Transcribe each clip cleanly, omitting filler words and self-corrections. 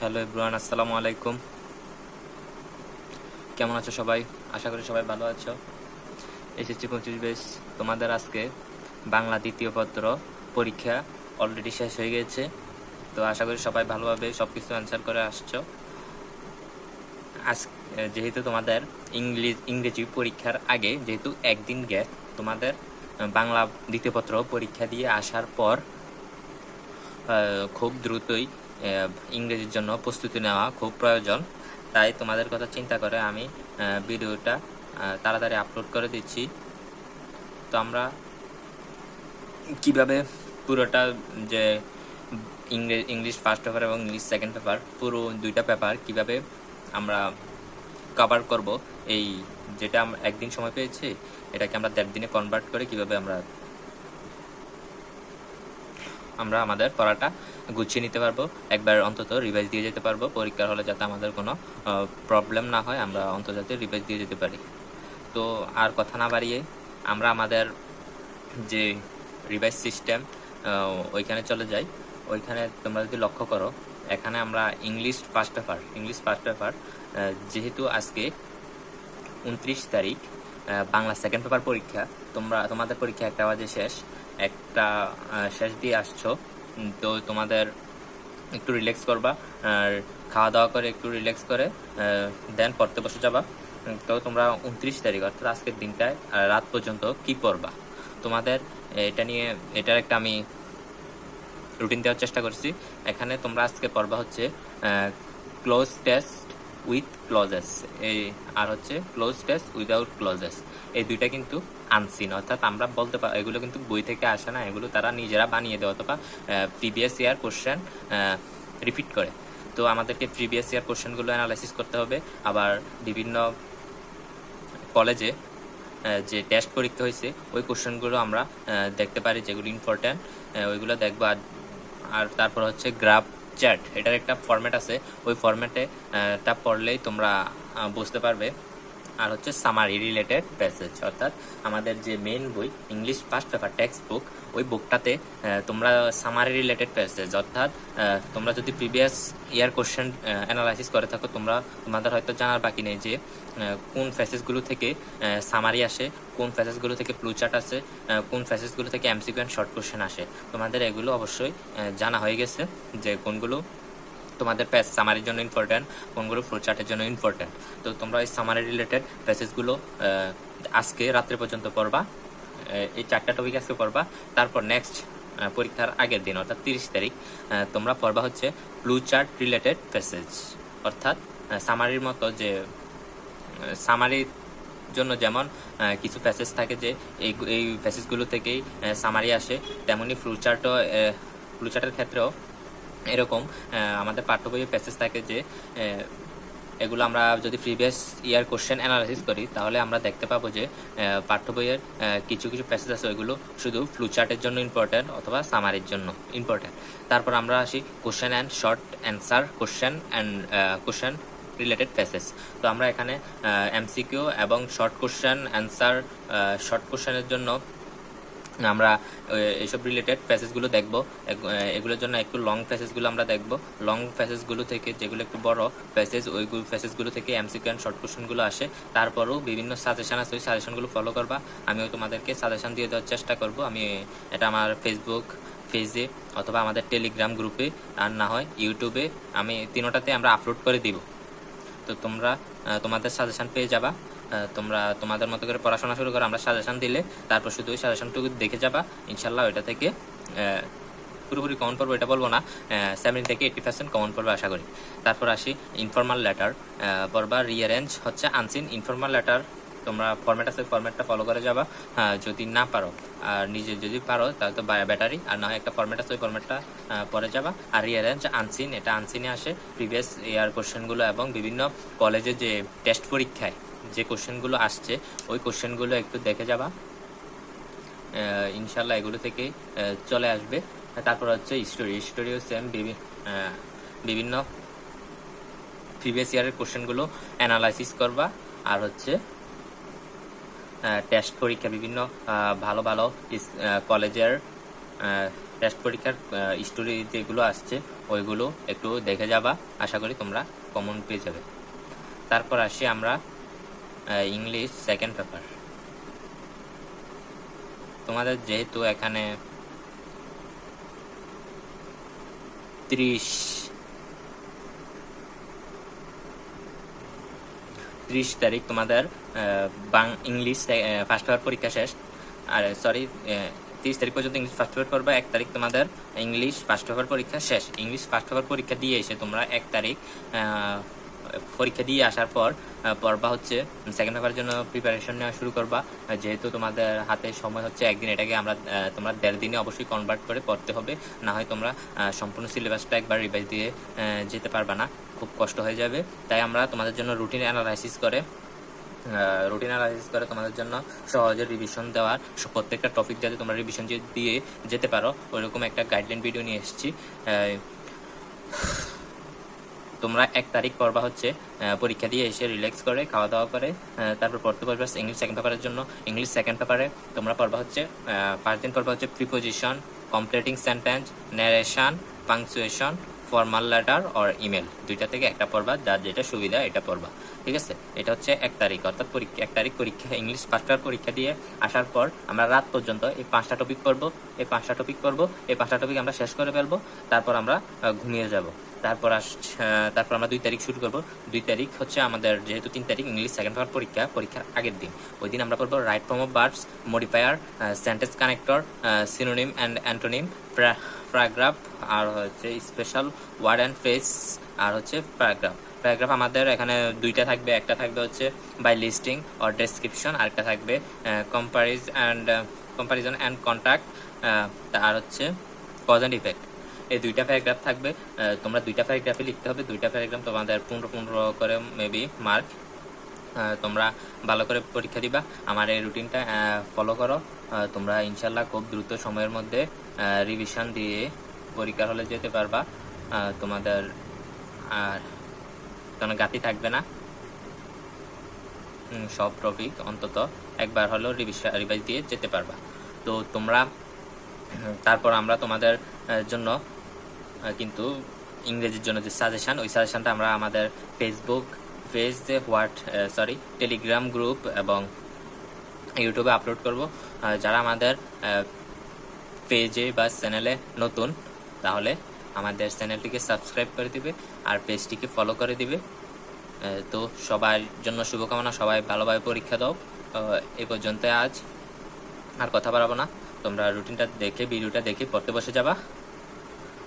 Hello everyone, আসসালামু আলাইকুম। কেমন আছো সবাই? আশা করি সবাই ভালো আছো। এসএসসি 25 বেস তোমাদের আজকে বাংলা দ্বিতীয় পত্র পরীক্ষা অলরেডি শেষ হয়ে গেছে। তো আশা করি সবাই ভালোভাবে সব কিছু অ্যান্সার করে আসছো। আজ যেহেতু তোমাদের ইংরেজি পরীক্ষার আগে যেহেতু একদিন গ্যাপ, তোমাদের বাংলা দ্বিতীয় পত্র পরীক্ষা দিয়ে আসার পর খুব দ্রুতই ইংরেজির জন্য প্রস্তুতি নেওয়া খুব প্রয়োজন। তাই তোমাদের কথা চিন্তা করে আমি ভিডিওটা তাড়াতাড়ি আপলোড করে দিচ্ছি। তো আমরা কিভাবে পুরোটা যে ইংলিশ ফার্স্ট পেপার এবং ইংলিশ সেকেন্ড পেপার, পুরো দুইটা পেপার কিভাবে আমরা কভার করব, এই যেটা আমরা একদিন সময় পেয়েছি এটাকে আমরা 1.5 দিনে কনভার্ট করে কিভাবে আমরা আমাদের পড়াটা গুছিয়ে নিতে পারবো, একবার অন্তত রিভাইজ দিয়ে যেতে পারবো পরীক্ষার হলে, যাতে আমাদের কোনো প্রবলেম না হয়, আমরা অন্তত যাতে রিভাইজ দিয়ে যেতে পারি। তো আর কথা না বাড়িয়ে আমরা আমাদের যে রিভাইজ সিস্টেম ওইখানে চলে যাই। ওইখানে তোমরা যদি লক্ষ্য করো, এখানে আমরা ইংলিশ ফার্স্ট পেপার যেহেতু আজকে 29 তারিখ, বাংলা সেকেন্ড পেপার পরীক্ষা, তোমাদের পরীক্ষা 1টা বাজে শেষ দিয়ে আসছো। তো তোমাদের একটু রিল্যাক্স করবা, আর খাওয়া দাওয়া করে একটু রিল্যাক্স করে দেন পড়তে বসে যাবা। তো তোমরা 29 তারিখ অর্থাৎ আজকের দিনটায় রাত পর্যন্ত কি পড়বা, তোমাদের এটার একটা আমি রুটিন দেওয়ার চেষ্টা করছি। এখানে তোমরা আজকে পড়বা হচ্ছে ক্লোজ টেস্ট উইথ ক্লজেস, আর হচ্ছে ক্লোজ টেস্ট উইদাউট ক্লজেস। এই দুইটা কিন্তু আনসিন, অর্থাৎ আমরা বলতে পারি এগুলো কিন্তু বই থেকে আসে না, এগুলো তারা নিজেরা বানিয়ে দেওয়া অথবা প্রিভিয়াস ইয়ার কোশ্চেন রিপিট করে। তো আমাদেরকে প্রিভিয়াস ইয়ার কোশ্চেনগুলো অ্যানালাইসিস করতে হবে। আবার বিভিন্ন কলেজে যে টেস্ট পরীক্ষা হয়েছে ওই কোশ্চেনগুলো আমরা দেখতে পারি, যেগুলো ইম্পর্ট্যান্ট ওইগুলো দেখবো। আর তারপর হচ্ছে গ্রাফ চ্যাট, এটার একটা ফরম্যাট আছে, ওই ফরম্যাটে টা পড়লেই তোমরা বুঝতে পারবে। আর হচ্ছে সামারি রিলেটেড প্যাসেজ, অর্থাৎ আমাদের যে মেইন বই English first paper text book, ওই বুকটাতে তোমরা সামারি রিলেটেড প্যাসেজ, অর্থাৎ তোমরা যদি প্রিভিয়াস ইয়ার কোশ্চেন অ্যানালাইসিস করে থাকো, তোমাদের হয়তো জানার বাকি নেই যে কোন ফ্যাসেজগুলো থেকে সামারি আসে, কোন ফ্যাসেজগুলো থেকে ফ্লোচার্ট আসে, কোন ফ্যাসেজগুলো থেকে এমসিকিউ এন্ড শর্ট কোশ্চেন আসে। তোমাদের এগুলো অবশ্যই জানা হয়ে গেছে যে কোনগুলো তোমাদের সামারির জন্য ইম্পর্ট্যান্ট, কোনগুলো ফ্লোচার্টের জন্য ইম্পর্ট্যান্ট। তো তোমরা এই সামারি রিলেটেড প্যাসেজগুলো আজকে রাত্রে পর্যন্ত পড়বা, এই 4টা টপিক আজকে পড়বা। তারপর নেক্সট পরীক্ষার আগের দিন অর্থাৎ 30 তারিখ তোমরা পড়বা হচ্ছে ফ্লোচার্ট রিলেটেড প্যাসেজ, অর্থাৎ সামারির মতো, যে সামারির জন্য যেমন কিছু প্যাসেজ থাকে যে এই প্যাসেজগুলো থেকেই সামারি আসে, তেমনি ফ্লোচার্টের ক্ষেত্রেও এরকম আমাদের পাঠ্য বইয়ের প্যাসেজ থাকে যে এগুলো আমরা যদি প্রিভিয়াস ইয়ার কোশ্চেন অ্যানালাইসিস করি, তাহলে আমরা দেখতে পাবো যে পাঠ্য বইয়ের কিছু প্যাসেজ আছে ওইগুলো শুধু ফ্লোচার্টের জন্য ইম্পর্ট্যান্ট অথবা সামারির জন্য ইম্পর্ট্যান্ট। তারপর আমরা আসি question and short answer, question related passage. তো আমরা এখানে এমসিকিউ এবং শর্ট কোশ্চেন অ্যান্সার, শর্ট কোশ্চেনের জন্য আমরা এইসব রিলেটেড প্যাসেজগুলো দেখব। এগুলোর জন্য একটু লং প্যাসেজগুলো আমরা দেখব। লং প্যাসেজগুলো থেকে যেগুলো একটু বড় প্যাসেজ, ওই প্যাসেজগুলো থেকে এমসিকিউ এন্ড শর্ট কোশ্চেনগুলো আসে। তারপরেও বিভিন্ন সাজেশন আছে, ওই সাজেশনগুলো ফলো করবা। আমিও তোমাদেরকে সাজেশন দিয়ে দেওয়ার চেষ্টা করব। এটা আমার ফেসবুক পেজে অথবা আমাদের টেলিগ্রাম গ্রুপে, আর না হয় ইউটিউবে, আমি তিনোটাতে আমরা আপলোড করে দিব। তো তোমরা তোমাদের সাজেশন পেয়ে যাবা। তোমরা তোমাদের মতো করে পড়াশোনা শুরু করো, আমরা সাজেশন দিলে তারপর শুধু ওই সাজেশনটুকু দেখে যাবা। ইনশাল্লাহ ওইটা থেকে পুরোপুরি কমন পড়বো এটা বলবো না, 70 থেকে 80% কমন পড়বে আশা করি। তারপর আসি ইনফর্মাল লেটার পড়বা। রিঅ্যারেঞ্জ হচ্ছে আনসিন ইনফর্মাল লেটার, তোমরা ফরম্যাট আছে, ফরম্যাটটা ফলো করে যাবা। যদি না পারো, আর নিজে যদি পারো তাহলে তো ব্যাটারি, আর না হয় একটা ফরম্যাট আছে, ওই ফরম্যাটটা পরে যাবা। আর রিঅ্যারেঞ্জ আনসিন, এটা আনসিনে আসে প্রিভিয়াস ইয়ার কোশ্চেনগুলো এবং বিভিন্ন কলেজে যে টেস্ট পরীক্ষায় যে কোশ্চেনগুলো আসছে ওই কোশ্চেনগুলো একটু দেখে যাবা। ইনশাল্লাহ এগুলো থেকে চলে আসবে। তারপর হচ্ছে স্টোরিও সেম, বিভিন্ন প্রিভিয়াস ইয়ারের কোশ্চেনগুলো অ্যানালাইসিস করবা। আর হচ্ছে টেস্ট পরীক্ষা, বিভিন্ন ভালো ভালো কলেজের টেস্ট পরীক্ষার স্টোরি যেগুলো আসছে ওইগুলো একটু দেখে যাবা, আশা করি তোমরা কমন পেয়ে যাবে। তারপর আসি আমরা ইংলিশ সেকেন্ড পেপার। তোমাদের যেহেতু এখানে 30 তারিখ তোমাদের ইংলিশ ফার্স্ট পেপার পরীক্ষা শেষ। আর সরি, 30 তারিখ পর্যন্ত ইংলিশ ফার্স্ট পেপার পড়বা, 1 তারিখ তোমাদের ইংলিশ ফার্স্ট পেপার পরীক্ষা শেষ। ইংলিশ ফার্স্ট পেপার পরীক্ষা দিয়ে এসে তোমরা 1 তারিখ পরীক্ষা দিয়ে আসার পর পড়বা হচ্ছে সেকেন্ড পেপারের জন্য প্রিপারেশন নেওয়া শুরু করবা। যেহেতু তোমাদের হাতে সময় হচ্ছে একদিন, এটাকে তোমরা 1.5 দিনে অবশ্যই কনভার্ট করে পড়তে হবে, না হয় তোমরা সম্পূর্ণ সিলেবাসটা একবার রিভাইজ দিয়ে যেতে পারবা না, খুব কষ্ট হয়ে যাবে। তাই আমরা তোমাদের জন্য রুটিন অ্যানালাইসিস করে তোমাদের জন্য সহজে রিভিশন দেওয়ার, প্রত্যেকটা টপিক যাতে তোমরা রিভিশন দিয়ে যেতে পারো ওইরকম একটা গাইডলাইন ভিডিও নিয়ে এসেছি। তোমরা 1 তারিখ পড়বা হচ্ছে পরীক্ষা দিয়ে এসে রিল্যাক্স করে খাওয়া দাওয়া করে তারপর পড়তে পারবা ইংলিশ সেকেন্ড পেপারের জন্য। ইংলিশ সেকেন্ড পেপারে তোমরা পড়বা হচ্ছে ফার্স্ট দিন পড়বা হচ্ছে preposition, completing sentence, narration, punctuation, formal letter or email, দুইটা থেকে একটা পড়বা, যার যেটা সুবিধা এটা পড়বা, ঠিক আছে? এটা হচ্ছে 1 তারিখ, অর্থাৎ 1 তারিখ পরীক্ষা, ইংলিশ ফার্স্ট পেপার পরীক্ষা দিয়ে আসার পর আমরা রাত পর্যন্ত এই 5টা টপিক পড়বো, এই 5টা টপিক আমরা শেষ করে ফেলবো, তারপর আমরা ঘুমিয়ে যাব। তারপর আমরা 2 তারিখ শুরু করব। 2 তারিখ হচ্ছে আমাদের, যেহেতু 3 তারিখ ইংলিশ সেকেন্ড পেপার পরীক্ষার আগের দিন, ওই দিন আমরা পড়বো right form of verbs, modifier, sentence connector, synonym and antonym, paragraph, আর হচ্ছে স্পেশাল ওয়ার্ড অ্যান্ড ফ্রেজ, আর হচ্ছে প্যারাগ্রাফ আমাদের এখানে 2টা থাকবে, একটা থাকবে হচ্ছে বাই লিস্টিং অর ডেসক্রিপশন, আরেকটা থাকবে কম্পারিজন অ্যান্ড কন্ট্যাক্ট, আর হচ্ছে কজ অ্যান্ড ইফেক্ট। এই 2টা প্যারাগ্রাফ থাকবে, তোমরা 2টা প্যারাগ্রাফে লিখতে হবে। 2টা প্যারাগ্রাফ তোমাদের 15 করে মেবি মার্ক, তোমরা ভালো করে পরীক্ষা দিবা। আমার এই রুটিনটা ফলো করো, তোমরা ইনশাল্লাহ খুব দ্রুত সময়ের মধ্যে রিভিশন দিয়ে পরীক্ষার হলে যেতে পারবা। তোমাদের আর কোনো গাতি থাকবে না, সব টপিক অন্তত একবার হলেও রিভাইজ দিয়ে যেতে পারবা। তো তোমরা তারপর আমরা তোমাদের জন্য কিন্তু ইংরেজির জন্য যে সাজেশন, ওই সাজেশনটা আমরা আমাদের ফেসবুক পেজ, টেলিগ্রাম গ্রুপ এবং ইউটিউবে আপলোড করব। যারা আমাদের পেজে বা চ্যানেলে নতুন, তাহলে আমাদের চ্যানেলটিকে সাবস্ক্রাইব করে দিবে আর পেজটিকে ফলো করে দিবে। তো সবার জন্য শুভকামনা, সবাই ভালোভাবে পরীক্ষা দাও। এই পর্যন্ত আজ আর কথা বাড়াবো না, তোমরা রুটিনটা দেখে, ভিডিওটা দেখে পড়তে বসে যাবা।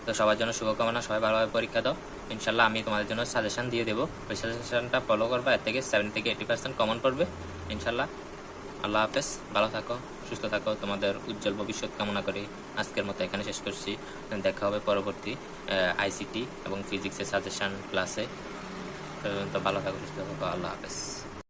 তো সবার জন্য শুভকামনা, সবাই ভালোভাবে পরীক্ষা দাও। ইনশাল্লাহ আমি তোমাদের জন্য সাজেশন দিয়ে দেবো, ওই সাজেশনটা ফলো করবা, এর থেকে 70 থেকে 80% কমন পড়বে ইনশাল্লাহ। আল্লাহ হাফেজ, ভালো থাকো, সুস্থ থাকো, তোমাদের উজ্জ্বল ভবিষ্যৎ কামনা করে আজকের মতো এখানে শেষ করছি। দেখা হবে পরবর্তী আইসিটি এবং ফিজিক্সের সাজেশন ক্লাসে। তো ভালো থাকো, সুস্থ থাকো, আল্লাহ হাফেজ।